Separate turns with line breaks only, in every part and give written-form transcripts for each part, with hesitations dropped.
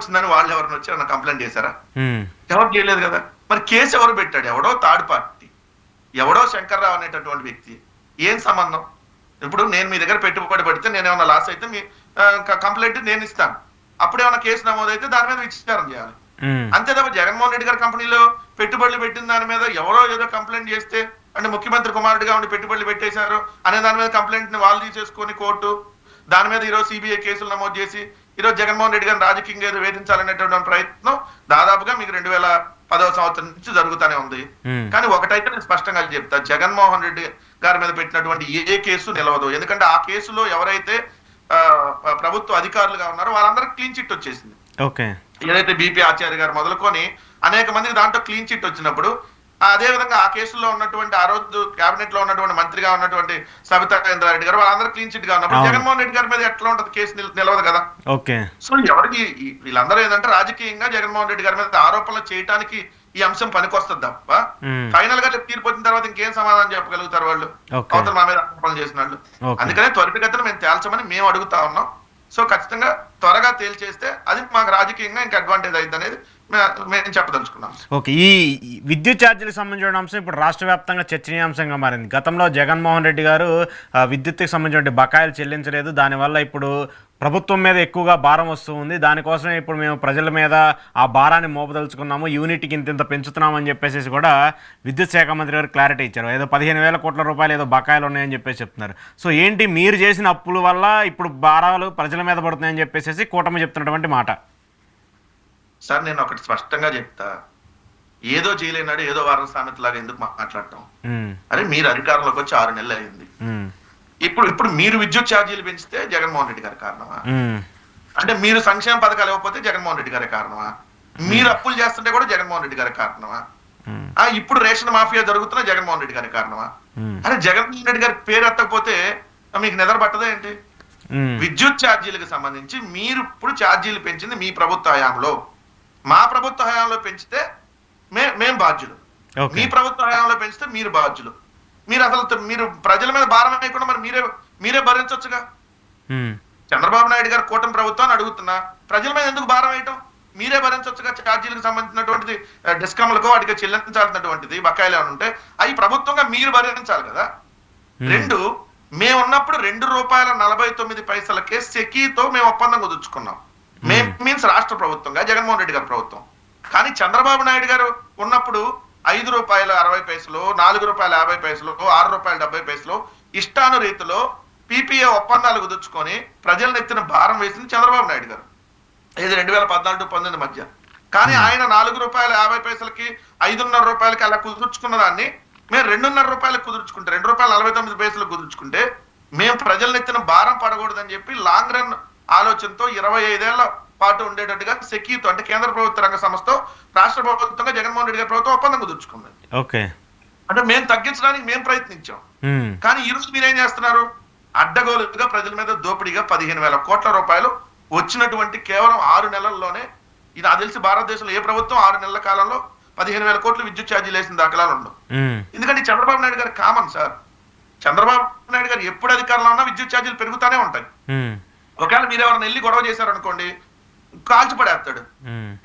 వచ్చిందని వాళ్ళు ఎవరిని వచ్చి ఏమన్నా కంప్లైంట్ చేశారా? ఎవరు చేయలేదు కదా. మరి కేసు ఎవరు పెట్టాడు? ఎవడో థర్డ్ పార్టీ, ఎవడో శంకర్రావు అనేటటువంటి వ్యక్తి. ఏం సంబంధం? ఇప్పుడు నేను మీ దగ్గర పెట్టుబడి పెడితే నేను ఏమైనా లాస్ అయితే మీ కంప్లైంట్ నేను ఇస్తాను. అప్పుడేమన్నా కేసు నమోదైతే దాని మీద విచారణ చేయాలి. అంతే తప్ప జగన్మోహన్ రెడ్డి గారి కంపెనీలో పెట్టుబడులు పెట్టిన దాని మీద ఎవరో ఏదో కంప్లైంట్ చేస్తే, అంటే ముఖ్యమంత్రి కుమారుడిగా ఉండి పెట్టుబడులు పెట్టేశారు అనే దాని మీద కంప్లైంట్ ని వాళ్ళు తీసేసుకొని కోర్టు దాని మీద ఈరోజు సిబిఐ కేసులు నమోదు చేసి ఈరోజు జగన్మోహన్ రెడ్డి గారిని రాజకీయంగా ఏదో వేధించాలనేటువంటి ప్రయత్నం దాదాపుగా మీకు 2010వ సంవత్సరం నుంచి జరుగుతూనే ఉంది. కానీ ఒకటైతే నేను స్పష్టంగా చెప్తా, జగన్మోహన్ రెడ్డి గారి మీద పెట్టినటువంటి ఏ కేసు నిలవదు. ఎందుకంటే ఆ కేసులో ఎవరైతే ప్రభుత్వ అధికారులుగా ఉన్నారో వాళ్ళందరికీ క్లీన్ చిట్ వచ్చేసింది. ఏదైతే బీపీ ఆచార్య గారు మొదలుకొని అనేక మందికి దాంట్లో క్లీన్ చిట్ వచ్చినప్పుడు, అదే విధంగా ఆ కేసులో ఉన్నటువంటి ఆ రోజు కేబినెట్ లో ఉన్నటువంటి మంత్రిగా ఉన్నటువంటి సబితా ఇంద్రారెడ్డి గారు వాళ్ళందరూ క్లీన్ చిట్ గా ఉన్నప్పుడు జగన్మోహన్ రెడ్డి గారి మీద ఎట్లా ఉంటది? కేసు నిలవదు కదా. సో ఎవరికి వీళ్ళందరూ ఏంటంటే రాజకీయంగా జగన్మోహన్ రెడ్డి గారి మీద ఆరోపణలు చేయడానికి ఈ అంశం పనికొస్తుంది తప్ప ఫైనల్ గా తీర్పు వచ్చిన తర్వాత ఇంకేం సమాధానం చెప్పగలుగుతారు వాళ్ళు అవతల మా మీద ఆరోపణలు చేసిన వాళ్ళు? అందుకనే త్వరితగతిన మేము తేల్చమని మేము అడుగుతా ఉన్నాం. సో ఖచ్చితంగా త్వరగా తేల్చేస్తే అది మాకు రాజకీయంగా ఇంకా అడ్వాంటేజ్ అయింది అనేది మేము చెప్పదలుచుకున్నాం.
ఓకే, ఈ విద్యుత్ ఛార్జీలకు సంబంధించిన అంశం ఇప్పుడు రాష్ట్ర వ్యాప్తంగా చర్చనీయాంశంగా మారింది. గతంలో జగన్మోహన్ రెడ్డి గారు విద్యుత్కి సంబంధించిన బకాయిలు చెల్లించలేదు, దానివల్ల ఇప్పుడు ప్రభుత్వం మీద ఎక్కువగా భారం వస్తూ ఉంది, దానికోసమే ఇప్పుడు మేము ప్రజల మీద ఆ భారాన్ని మోపదలుచుకున్నాము, యూనిట్కి ఇంత పెంచుతున్నామని చెప్పేసి కూడా విద్యుత్ శాఖ మంత్రి గారు క్లారిటీ ఇచ్చారు. ఏదో 15,000 కోట్ల రూపాయలు ఏదో బకాయిలు ఉన్నాయని చెప్పేసి చెప్తున్నారు. సో ఏంటి మీరు చేసిన అప్పుల వల్ల ఇప్పుడు భారాలు ప్రజల మీద పడుతున్నాయని చెప్పేసి కూటమి చెప్తున్నటువంటి మాట?
సార్ నేను ఒకటి స్పష్టంగా చెప్తా, ఏదో చేయలేనాడు ఏదో వారం సామెతలాగా ఎందుకు మాట్లాడటం? అరే మీరు అధికారంలోకి వచ్చి 6 నెలలు అయింది. ఇప్పుడు మీరు విద్యుత్ ఛార్జీలు పెంచితే జగన్మోహన్ రెడ్డి గారి కారణమా? అంటే మీరు సంక్షేమ పథకాలు ఇవ్వకపోతే జగన్మోహన్ రెడ్డి గారి కారణమా? మీరు అప్పులు చేస్తుంటే కూడా జగన్మోహన్ రెడ్డి గారి కారణమా? ఇప్పుడు రేషన్ మాఫియా జరుగుతున్న జగన్మోహన్ రెడ్డి గారి కారణమా? అరే జగన్మోహన్ రెడ్డి గారి పేరు ఎత్తకపోతే మీకు నిద్ర పట్టదా ఏంటి? విద్యుత్ ఛార్జీలకు సంబంధించి మీరు ఇప్పుడు ఛార్జీలు పెంచింది మీ ప్రభుత్వ హయాంలో, మా ప్రభుత్వ హయాంలో పెంచితే మేం బాధ్యులు, మీ ప్రభుత్వ హయాంలో పెంచితే మీరు బాధ్యులు. మీరు అసలు మీరు ప్రజల మీద భారం వేయకుండా మరి మీరే భరించవచ్చుగా. చంద్రబాబు నాయుడు గారు కూటమి ప్రభుత్వాన్ని అడుగుతున్నా, ప్రజల మీద ఎందుకు భారం వేయటం? మీరే భరించవచ్చుగా. ఛార్జీలకు సంబంధించినటువంటిది డిస్కమ్లకు వాటికి చెల్లించాల్సినటువంటిది బకాయిలు ఏమైనా ఉంటే అవి ప్రభుత్వంగా మీరు భరించాలి కదా. రెండు, మేమున్నప్పుడు ₹2.49 సెకీతో మేము ఒప్పందం కుదుర్చుకున్నాం. మీన్స్ రాష్ట్ర ప్రభుత్వంగా జగన్మోహన్ రెడ్డి గారి ప్రభుత్వం. కానీ చంద్రబాబు నాయుడు గారు ఉన్నప్పుడు ₹5.60, ₹4.50, ₹6.70 ఇష్టాను రీతిలో పీపీఏ ఒప్పందాలు కుదుర్చుకొని ప్రజలను ఎత్తిన భారం వేసింది చంద్రబాబు నాయుడు గారు. ఇది 2014-19 మధ్య. కానీ ఆయన ₹4.50కి ₹5.50 అలా కుదుర్చుకున్న దాన్ని మేము ₹2.50 కుదుర్చుకుంటే, ₹2.49 కుదుర్చుకుంటే మేము ప్రజలను ఎత్తిన భారం పడకూడదని చెప్పి లాంగ్ రన్ ఆలోచనతో 25 ఏళ్ల పాటు ఉండేటట్టుగా సెకీతో, అంటే కేంద్ర ప్రభుత్వ రంగ సంస్థతో రాష్ట్ర ప్రభుత్వంగా జగన్మోహన్ రెడ్డి గారి ప్రభుత్వం ఒప్పందం కుదుర్చుకుంది. అంటే మేము తగ్గించడానికి మేము ప్రయత్నించాం. కానీ ఈ రోజు మీరేం చేస్తున్నారు? అడ్డగోలుగా ప్రజల మీద దోపిడీగా 15,000 కోట్ల రూపాయలు వచ్చినటువంటి కేవలం 6 నెలల్లోనే. ఇది నాకు తెలిసి భారతదేశంలో ఏ ప్రభుత్వం 6 నెలల కాలంలో 15,000 కోట్లు విద్యుత్ ఛార్జీలు వేసిన దాఖలాలు ఉండవు. ఎందుకంటే చంద్రబాబు నాయుడు గారు కామన్ సార్. చంద్రబాబు నాయుడు గారు ఎప్పుడు అధికారంలో ఉన్నా విద్యుత్ ఛార్జీలు పెరుగుతానే ఉంటాయి. ఒకవేళ మీరు ఎవరైనా వెళ్ళి గొడవ చేశారు అనుకోండి, కాల్చిపడేస్తాడు.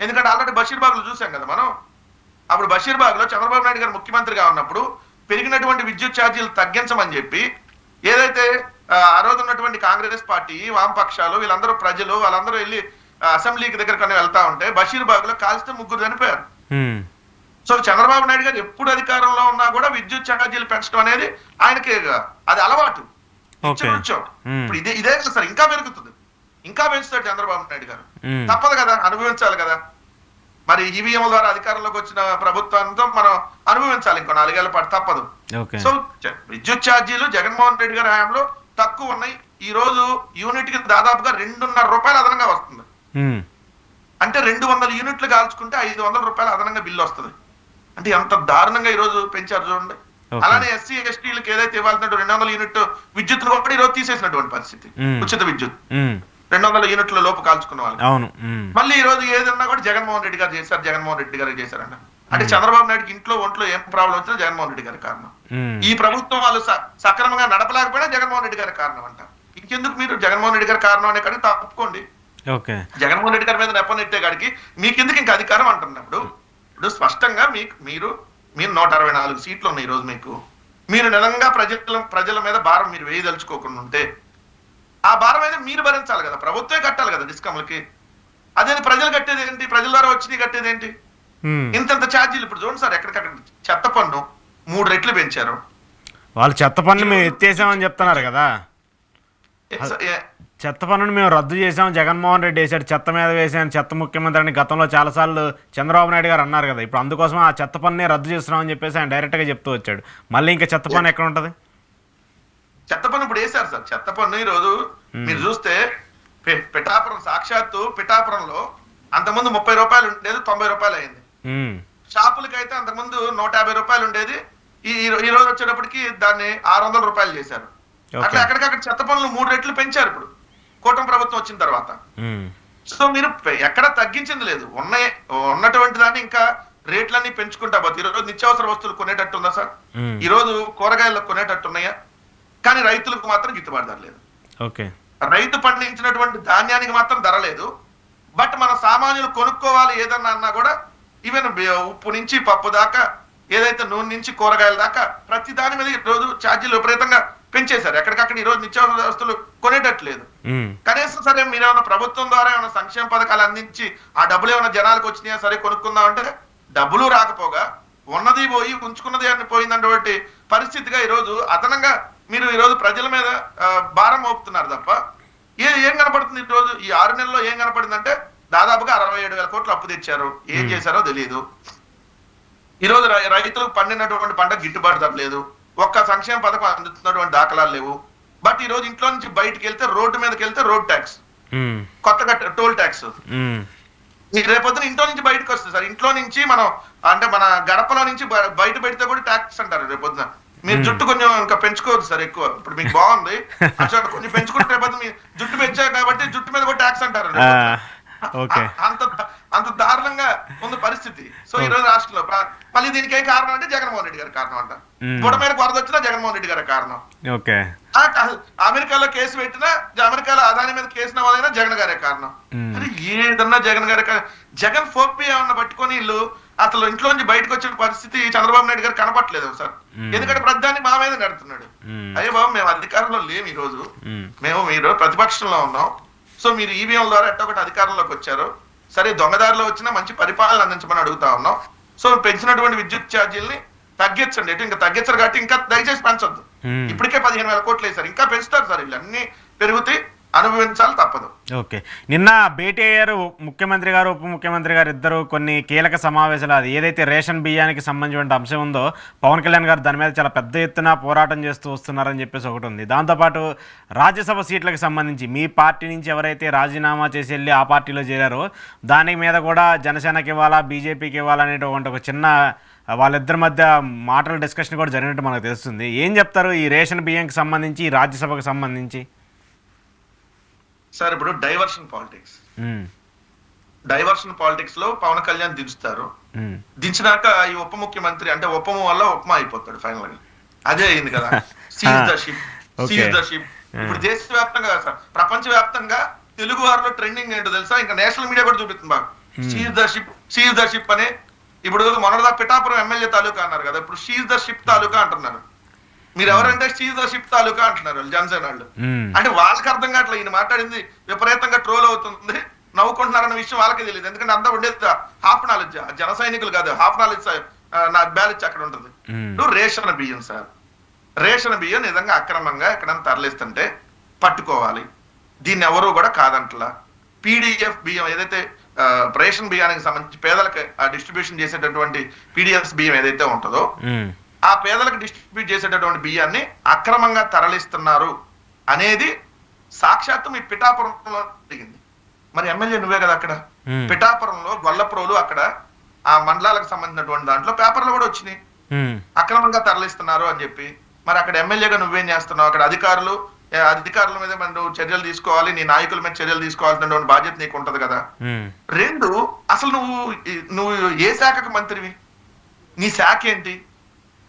ఎందుకంటే ఆల్రెడీ బషీర్బాగ్ లో చూసాం కదా మనం. అప్పుడు బషీర్బాగ్ లో చంద్రబాబు నాయుడు గారు ముఖ్యమంత్రిగా ఉన్నప్పుడు పెరిగినటువంటి విద్యుత్ ఛార్జీలు తగ్గించమని చెప్పి ఏదైతే ఆ రోజు ఉన్నటువంటి కాంగ్రెస్ పార్టీ, వామపక్షాలు, వీళ్ళందరూ ప్రజలు వాళ్ళందరూ వెళ్ళి అసెంబ్లీకి దగ్గర వెళ్తా ఉంటే బషీర్బాగ్ లో కాల్చితే 3 చనిపోయారు. సో చంద్రబాబు నాయుడు గారు ఎప్పుడు అధికారంలో ఉన్నా కూడా విద్యుత్ ఛార్జీలు పెంచడం అనేది ఆయనకి అది అలవాటు. ఇప్పుడు ఇదే కదా సార్, ఇంకా పెరుగుతుంది, ఇంకా పెంచుతాడు చంద్రబాబు నాయుడు గారు. తప్పదు కదా, అనుభవించాలి కదా. మరి ఈవీఎంల ద్వారా అధికారంలోకి వచ్చిన ప్రభుత్వంతో మనం అనుభవించాలి ఇంకో 4 ఏళ్ల పాటు, తప్పదు. సో విద్యుత్ ఛార్జీలు జగన్మోహన్ రెడ్డి గారి హయాంలో తక్కువ ఉన్నాయి. ఈ రోజు యూనిట్ కి దాదాపుగా ₹2.50 అదనంగా వస్తుంది. అంటే 200 యూనిట్లు కాల్చుకుంటే ₹500 అదనంగా బిల్లు వస్తుంది. అంటే ఎంత దారుణంగా ఈ రోజు పెంచారు చూడండి. అలానే ఎస్సీ ఎస్టీలకు ఏదైతే ఇవ్వాల్సిన 200 యూనిట్ విద్యుత్ కూడా ఈ రోజు తీసేసినటువంటి పరిస్థితి. ఉచిత విద్యుత్ 200 యూనిట్ల లోపు కాల్చుకున్న వాళ్ళు మళ్ళీ ఈ రోజు ఏదన్నా కూడా జగన్మోహన్ రెడ్డి గారు చేశారు, జగన్మోహన్ రెడ్డి గారు చేశారంట. అంటే చంద్రబాబు నాయుడుకి ఇంట్లో ఒంట్లో ఏం ప్రాబ్లం వచ్చినా జగన్మోహన్ రెడ్డి గారి కారణం. ఈ ప్రభుత్వం వాళ్ళు సక్రమంగా నడపలేకపోయినా జగన్మోహన్ రెడ్డి గారి కారణం అంట. ఇంకెందుకు మీరు జగన్మోహన్ రెడ్డి గారి కారణం అనే కానీ తప్పుకోండి.
ఓకే.
జగన్మోహన్ రెడ్డి గారి మీద నెపం నెట్టే కాడికి మీకెందుకు ఇంకా అధికారం అంటున్నప్పుడు ఇప్పుడు స్పష్టంగా మీరు 164 సీట్లు ఉన్నాయి ఈ రోజు మీకు. మీరు నిజంగా ప్రజల మీద భారం మీరు వేయదలుచుకోకుండా ఉంటే ఆ భారం అయితే మీరు భరించాలి కదా, ప్రభుత్వమే కట్టాలి కదా డిస్కమ్లకి. అదే ప్రజలు కట్టేది ఏంటి, ప్రజల ద్వారా వచ్చి కట్టేది ఏంటి? ఇంత ఛార్జీలు ఇప్పుడు చూడండి సార్, ఎక్కడికక్కడ చెత్త పన్ను 3 రెట్లు పెంచారు.
వాళ్ళు చెత్త పన్ను మేము ఎత్తేసామని చెప్తున్నారు కదా. చెత్త పన్నును మేము రద్దు చేసాం, జగన్మోహన్ రెడ్డి వేసాడు, చెత్త మీద వేసాను, చెత్త ముఖ్యమంత్రి అని గతంలో చాలాసార్లు చంద్రబాబు నాయుడు గారు అన్నారు కదా. ఇప్పుడు అందుకోసం ఆ చెత్త పన్నే రద్దు చేస్తున్నామని చెప్పేసి ఆయన డైరెక్ట్గా చెప్తూ వచ్చాడు. మళ్ళీ ఇంకా చెత్త పన్ను ఎక్కడ ఉంటుంది?
చెత్త పన్ను ఇప్పుడు వేశారు సార్. చెత్త పన్ను ఈ రోజు మీరు చూస్తే పిఠాపురం, సాక్షాత్తు పిఠాపురంలో అంతకుముందు 30 రూపాయలు ఉండేది 90 రూపాయలు అయింది. షాపులకి అయితే అంతకుముందు 150 రూపాయలు ఉండేది, ఈ రోజు వచ్చేటప్పటికి దాన్ని 600 రూపాయలు చేశారు. అట్లా ఎక్కడికక్కడ చెత్త పన్నులు 3 రెట్లు పెంచారు ఇప్పుడు కూటమి ప్రభుత్వం వచ్చిన తర్వాత. సో మీరు ఎక్కడ తగ్గించింది లేదు, ఉన్నటువంటి దాన్ని ఇంకా రేట్లన్నీ పెంచుకుంటా పోతే ఈ రోజు నిత్యావసర వస్తువులు కొనేటట్టు ఉందా సార్? ఈ రోజు కూరగాయలు కొనేటట్టు ఉన్నాయా? కానీ రైతులకు మాత్రం గిట్టుబాటు ధర లేదు.
ఓకే,
రైతు పండించినటువంటి ధాన్యానికి మాత్రం ధర లేదు. బట్ మన సామాన్యులు కొనుక్కోవాలి ఏదన్నా అన్నా కూడా ఈవెన్ ఉప్పు నుంచి పప్పు దాకా, ఏదైతే నూనె నుంచి కూరగాయల దాకా ప్రతి దాని మీద ఈ రోజు ఛార్జీలు విపరీతంగా పెంచేశారు. ఎక్కడికక్కడ ఈ రోజు నిత్యావసర వస్తువులు కొనేటట్లేదు. కనీసం సరే మీరు ఏమైనా ప్రభుత్వం ద్వారా ఏమైనా సంక్షేమ పథకాలు అందించి ఆ డబ్బులు ఏమైనా జనాలకు వచ్చినాయా సరే కొనుక్కుందాం అంటే డబ్బులు రాకపోగా ఉన్నది పోయి ఉంచుకున్నది అని పోయిందన్నటువంటి పరిస్థితిగా ఈ రోజు అదనంగా మీరు ఈ రోజు ప్రజల మీద భారం మోపుతున్నారు తప్ప ఏం కనపడుతుంది? ఈ రోజు ఈ 6 నెలల్లో ఏం కనపడిందంటే దాదాపుగా 67,000 కోట్లు అప్పు తెచ్చారు. ఏం చేశారో తెలియదు. ఈ రోజు రైతులకు పండినటువంటి పంట గిట్టుబాటు ధర లేదు. ఒక్క సంక్షేమ పథకం అందుతున్నటువంటి దాఖలాలు లేవు. బట్ ఈ రోజు ఇంట్లో నుంచి బయటకు వెళ్తే, రోడ్డు మీదకి వెళ్తే రోడ్ ట్యాక్స్, కొత్తగా టోల్ ట్యాక్స్. రేపొద్దున ఇంట్లో నుంచి బయటకు వస్తుంది సార్. ఇంట్లో నుంచి మనం అంటే మన గడపలో నుంచి బయట పెడితే కూడా ట్యాక్స్ అంటారు రేపొద్దున. మీరు జుట్టు కొంచెం ఇంకా పెంచుకోరు సార్ ఎక్కువ. ఇప్పుడు మీకు బాగుంది అట్లా కొంచెం పెంచుకుంటే రేపొద్దు మీ జుట్టు పెంచారు కాబట్టి జుట్టు మీద కూడా ట్యాక్స్ అంటారు. అంత దారుణంగా ఉంది పరిస్థితి. సో ఈ రోజు రాష్ట్రంలో మళ్ళీ దీనికి ఏం కారణం అంటే జగన్మోహన్ రెడ్డి గారి కారణం అంట. బుడ మీద వరద వచ్చినా జగన్మోహన్ రెడ్డి గారి కారణం. అమెరికాలో కేసు పెట్టినా, అమెరికాలో అదాని మీద కేసు నమోదైనా జగన్ గారే కారణం. అరే ఏదన్నా జగన్ గారే. జగన్ ఫోపి ఏమన్నా పట్టుకొని వీళ్ళు అసలు ఇంట్లో నుంచి బయటకు వచ్చిన పరిస్థితి చంద్రబాబు నాయుడు గారు కనపట్లేదు సార్. ఎందుకంటే ప్రధాని మా మీద నడుతున్నాడు. అయ్యో బాబు మేము అధికారంలో లేము ఈ రోజు, మీరు ప్రతిపక్షంలో ఉన్నాం. సో మీరు ఈవీఎం ద్వారా ఎట్టొకటి అధికారంలోకి వచ్చారు. సరే దొంగదారిలో వచ్చినా మంచి పరిపాలన అందించమని అడుగుతా ఉన్నాం. సో పెంచినటువంటి విద్యుత్ ఛార్జీల్ని తగ్గించండి. ఇంకా తగ్గించరు కాబట్టి ఇంకా దయచేసి పెంచొద్దు. ఇప్పటికే 15,000 కోట్లు వేశారు, ఇంకా పెంచుతారు సార్. వీళ్ళు అన్ని పెరిగితే అనుభవించాలి తప్పదు.
ఓకే, నిన్న భేటీ అయ్యారు ముఖ్యమంత్రి గారు, ఉప ముఖ్యమంత్రి గారు ఇద్దరు కొన్ని కీలక సమావేశాలు. అది ఏదైతే రేషన్ బియ్యానికి సంబంధించిన అంశం ఉందో పవన్ కళ్యాణ్ గారు దాని మీద చాలా పెద్ద ఎత్తున పోరాటం చేస్తూ వస్తున్నారని చెప్పేసి ఒకటి ఉంది. దాంతోపాటు రాజ్యసభ సీట్లకు సంబంధించి మీ పార్టీ నుంచి ఎవరైతే రాజీనామా చేసి వెళ్ళి ఆ పార్టీలో చేరారో దాని మీద కూడా జనసేనకి ఇవ్వాలా, బీజేపీకి ఇవ్వాలనేటువంటి ఒక చిన్న వాళ్ళిద్దరి మధ్య మాటల డిస్కషన్ కూడా జరిగినట్టు మనకు తెలుస్తుంది. ఏం చెప్తారు ఈ రేషన్ బియ్యంకి సంబంధించి, రాజ్యసభకు సంబంధించి?
సార్ ఇప్పుడు డైవర్షన్ పాలిటిక్స్ లో పవన్ కళ్యాణ్ దించుతారు. దించినాక ఈ ఉప ముఖ్యమంత్రి అంటే ఉపము వల్ల ఉపమా అయిపోతాడు ఫైనల్ గా. అదే అయింది కదా, సీజ్ ద షిప్. ఇప్పుడు దేశవ్యాప్తంగా సార్, ప్రపంచ వ్యాప్తంగా తెలుగు వారిలో ట్రెండింగ్ ఏంటో తెలుసా? ఇంకా నేషనల్ మీడియా కూడా చూపిస్తుంది బాగా. సీజ్ ద షిప్ అని. ఇప్పుడు మొన్నదా పిఠాపురం ఎమ్మెల్యే తాలూకా అన్నారు కదా, ఇప్పుడు షీజ్ ద షిప్ తాలూకా అంటున్నారు. మీరు ఎవరంటే షీజ్ ద షిప్ తాలూకా అంటున్నారు వాళ్ళు, జనసేన వాళ్ళు. అంటే వాళ్ళకి అర్థం కావట్లేదు ఈయన మాట్లాడింది విపరీతంగా ట్రోల్ అవుతుంది, నవ్వుకుంటున్నారన్న విషయం వాళ్ళకే తెలియదు. ఎందుకంటే అంతా ఉండేది హాఫ్ నాలెడ్జ్, జన సైనికులు కాదు, హాఫ్ నాలెడ్జ్ బ్యాలెన్స్ అక్కడ ఉంటుంది. రేషన్ బియ్యం సార్, రేషన్ బియ్యం నిజంగా అక్రమంగా ఎక్కడైనా తరలిస్తుంటే పట్టుకోవాలి. దీన్ని ఎవరు కూడా కాదంటలా. పీడిఎఫ్ బియ్యం ఏదైతే రేషన్ బియ్యానికి సంబంధించి పేదలకు డిస్ట్రిబ్యూషన్ చేసేటటువంటి పీడిఎఫ్ బియ్యం ఏదైతే ఉంటుందో ఆ పేదలకు డిస్ట్రిబ్యూట్ చేసేటటువంటి బియ్యాన్ని అక్రమంగా తరలిస్తున్నారు అనేది సాక్షాత్తు మీ పిఠాపురంలో జరిగింది. మరి ఎమ్మెల్యే నువ్వే కదా అక్కడ. పిఠాపురంలో గొల్లప్రోలు అక్కడ ఆ మండలాలకు సంబంధించినటువంటి దాంట్లో పేపర్లు కూడా వచ్చినాయి అక్రమంగా తరలిస్తున్నారు అని చెప్పి. మరి అక్కడ ఎమ్మెల్యేగా నువ్వేం చేస్తున్నావు? అక్కడ అధికారుల మీద నువ్వు చర్యలు తీసుకోవాలి, నీ నాయకుల మీద చర్యలు తీసుకోవాల్సినటువంటి బాధ్యత నీకు ఉంటది కదా. రెండు, అసలు నువ్వు ఏ శాఖకు మంత్రివి? నీ శాఖ ఏంటి?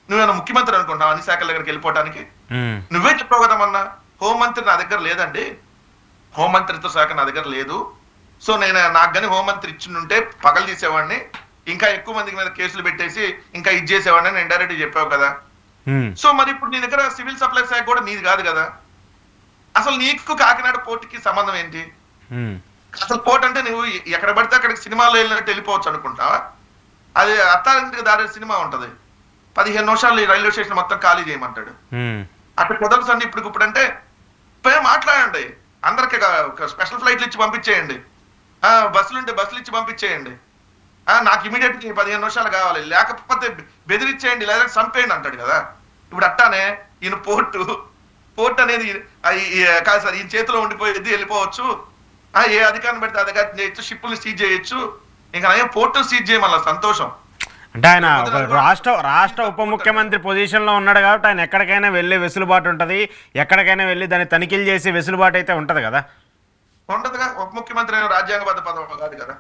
నువ్వేమైనా ముఖ్యమంత్రి అనుకుంటావు అన్ని శాఖల దగ్గరికి వెళ్ళిపోవడానికి? నువ్వే చెప్పావు కదా మొన్న, హోంమంత్రి నా దగ్గర లేదండి, హోంమంత్రిత్వ శాఖ నా దగ్గర లేదు, సో నేను నాకు కానీ హోంమంత్రి ఇచ్చిండుంటే పగలు తీసేవాడిని, ఇంకా ఎక్కువ మందికి మీద కేసులు పెట్టేసి ఇంకా ఇది చేసేవాడిని నేను ఇండైరెక్ట్ చెప్పావు కదా. సో మరి ఇప్పుడు నీ దగ్గర సివిల్ సప్లై శాఖ కూడా నీది కాదు కదా. అసలు నీకు కాకినాడ పోర్టుకి సంబంధం ఏంటి? అసలు పోర్ట్ అంటే నువ్వు ఎక్కడ పడితే అక్కడికి సినిమాలో వెళ్ళినట్టు వెళ్ళిపోవచ్చు అనుకుంటావా? అది అత్తారింటికి దారి సినిమా ఉంటది, 15 నిమిషాలు ఈ రైల్వే స్టేషన్ మొత్తం ఖాళీ చేయమంటాడు. అక్కడ కుదరదు అండి. ఇప్పుడు అంటే పోయి మాట్లాడండి, అందరికి స్పెషల్ ఫ్లైట్లు ఇచ్చి పంపించేయండి, బస్సులు ఉంటే బస్సులు ఇచ్చి పంపించేయండి, నాకు ఇమీడియట్ 15 నిమిషాలు కావాలి, లేకపోతే బెదిరించేయండి లేదా చంపేయండి అంటాడు కదా. ఇప్పుడు అట్టానే ఈయన పోర్ట్ అనేది కాదు సార్, ఈయన చేతిలో ఉండిపోయేది, వెళ్ళిపోవచ్చు, ఏ అధికారం పెడితే అధికారం చేయొచ్చు, షిప్పులు సీజ్ చేయొచ్చు, ఇంకా పోర్టు సీజ్ చేయమల్ల సంతోషం.
అంటే ఆయన రాష్ట్ర ఉప ముఖ్యమంత్రి పొజిషన్ లో ఉన్నాడు కాబట్టి ఆయన ఎక్కడికైనా వెళ్ళే వెసులుబాటు ఉంటది, ఎక్కడికైనా వెళ్ళి దాన్ని తనిఖీలు చేసే వెసులుబాటు అయితే ఉంటది కదా.
ఉంటదిగా. ఉప ముఖ్యమంత్రి అయిన రాజ్యాంగబద్ధ పదవి కాదు కదా.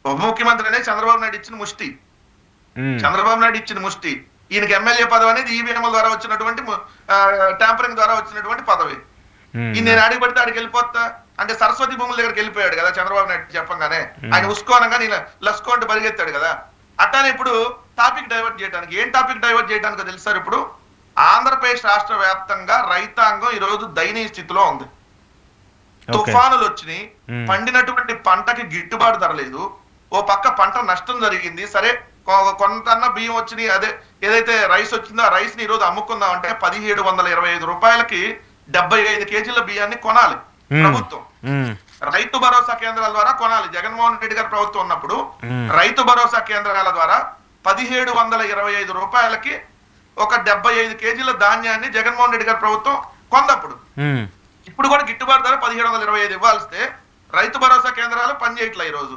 ఉప ముఖ్యమంత్రి అనేది చంద్రబాబు నాయుడు ఇచ్చిన ముష్టి, చంద్రబాబు నాయుడు ఇచ్చిన ముష్టి. ఈయనకి ఎమ్మెల్యే పదవి అనేది ఈవీఎంల ద్వారా వచ్చినటువంటి ట్యాంపరింగ్ ద్వారా వచ్చినటువంటి పదవి. నేను అడిగి పడితే అడిగి వెళ్ళిపోతా అంటే సరస్వతి భూముల దగ్గరికి వెళ్ళిపోయాడు కదా చంద్రబాబు నాయుడు చెప్పంగానే. ఆయన ఉసుకోనగా నేను లస్కో అంటే పరిగెత్తాడు కదా. అట్లానే ఇప్పుడు టాపిక్ డైవర్ట్ చేయడానికి, ఏం టాపిక్ డైవర్ట్ చేయడానికో తెలుసారు? ఇప్పుడు ఆంధ్రప్రదేశ్ రాష్ట్ర వ్యాప్తంగా రైతాంగం ఈ రోజు దయనీయ స్థితిలో ఉంది. తుఫానులు వచ్చినాయి, పండినటువంటి పంటకి గిట్టుబాటు ధర లేదు, ఓ పక్క పంట నష్టం జరిగింది. సరే కొంత బియ్యం వచ్చినాయి, అదే ఏదైతే రైస్ వచ్చిందో ఆ రైస్ ని ఈ రోజు అమ్ముకుందాం అంటే 1725 రూపాయలకి 75 కేజీల బియ్యాన్ని కొనాలి ప్రభుత్వం. రైతు భరోసా కేంద్రాల ద్వారా కొనాలి. జగన్మోహన్ రెడ్డి గారి ప్రభుత్వం ఉన్నప్పుడు రైతు భరోసా కేంద్రాల ద్వారా 1725 రూపాయలకి ఒక 75 కేజీల ధాన్యాన్ని జగన్మోహన్ రెడ్డి గారి ప్రభుత్వం కొందప్పుడు. ఇప్పుడు కూడా గిట్టుబాటు ధర 1725 ఇవ్వాల్స్తే రైతు భరోసా కేంద్రాలు పనిచేయట్లే ఈ రోజు.